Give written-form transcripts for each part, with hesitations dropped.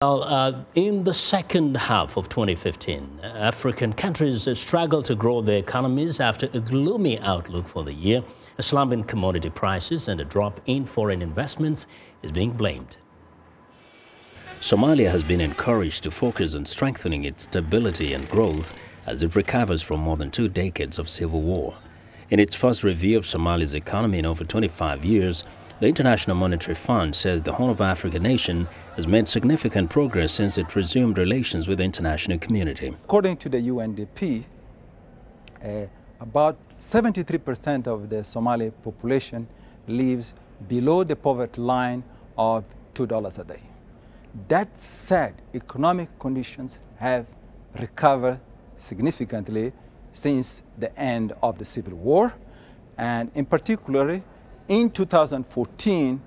Well, in the second half of 2015, African countries struggled to grow their economies after a gloomy outlook for the year. A slump in commodity prices and a drop in foreign investments is being blamed. Somalia has been encouraged to focus on strengthening its stability and growth as it recovers from more than 2 decades of civil war. In its first review of Somalia's economy in over 25 years, the International Monetary Fund says the Horn of Africa nation has made significant progress since it resumed relations with the international community. According to the UNDP, about 73% of the Somali population lives below the poverty line of $2 a day. That said, economic conditions have recovered significantly since the end of the Civil War, and in particular, in 2014,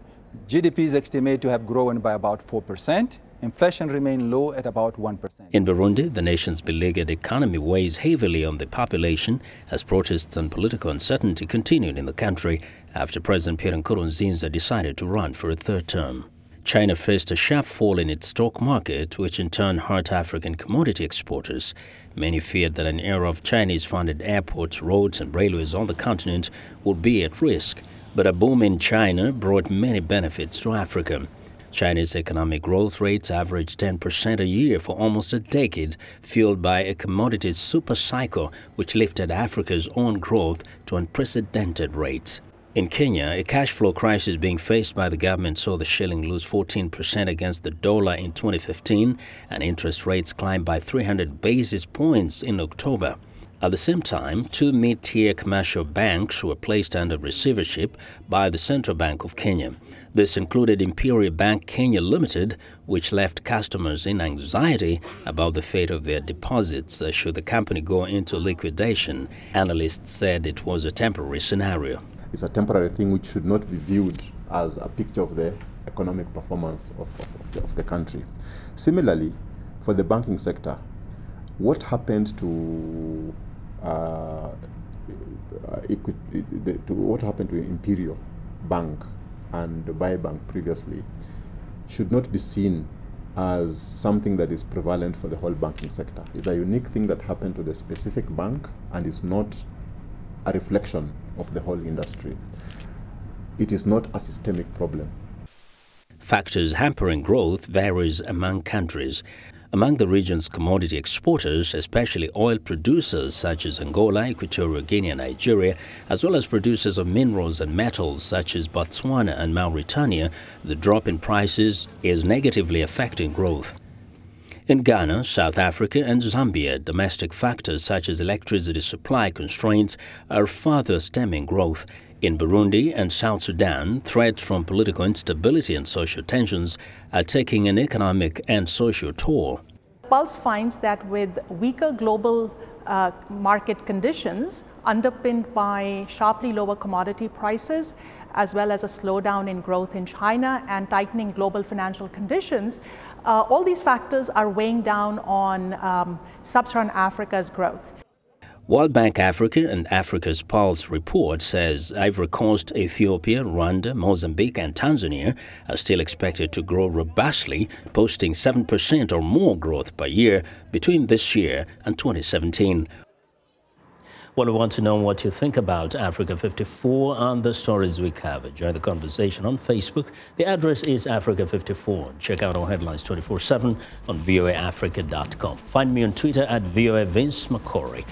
GDP is estimated to have grown by about 4%. Inflation remained low at about 1%. In Burundi, the nation's beleaguered economy weighs heavily on the population as protests and political uncertainty continued in the country after President Pierre Nkurunziza decided to run for a third term. China faced a sharp fall in its stock market, which in turn hurt African commodity exporters. Many feared that an era of Chinese-funded airports, roads and railways on the continent would be at risk. But a boom in China brought many benefits to Africa. China's economic growth rates averaged 10% a year for almost a decade, fueled by a commodities supercycle which lifted Africa's own growth to unprecedented rates. In Kenya, a cash flow crisis being faced by the government saw the shilling lose 14% against the dollar in 2015, and interest rates climbed by 300 basis points in October. At the same time, 2 mid-tier commercial banks were placed under receivership by the Central Bank of Kenya. This included Imperial Bank Kenya Limited, which left customers in anxiety about the fate of their deposits should the company go into liquidation. Analysts said it was a temporary scenario. It's a temporary thing which should not be viewed as a picture of the economic performance of the country. Similarly, for the banking sector, what happened to Imperial Bank and Bank previously should not be seen as something that is prevalent for the whole banking sector. It's a unique thing that happened to the specific bank and is not a reflection of the whole industry. It is not a systemic problem. Factors hampering growth varies among countries. Among the region's commodity exporters, especially oil producers such as Angola, Equatorial Guinea and Nigeria, as well as producers of minerals and metals such as Botswana and Mauritania, the drop in prices is negatively affecting growth. In Ghana, South Africa and Zambia, domestic factors such as electricity supply constraints are further stemming growth. In Burundi and South Sudan, threats from political instability and social tensions are taking an economic and social toll. Pulse finds that with weaker global market conditions underpinned by sharply lower commodity prices, as well as a slowdown in growth in China and tightening global financial conditions, all these factors are weighing down on sub-Saharan Africa's growth. World Bank Africa and Africa's Pulse report says Ivory Coast, Ethiopia, Rwanda, Mozambique and Tanzania are still expected to grow robustly, posting 7% or more growth per year between this year and 2017. Well, we want to know what you think about Africa 54 and the stories we cover. Join the conversation on Facebook. The address is Africa 54. Check out our headlines 24/7 on voaafrica.com. Find me on Twitter at VOA Vince Makori.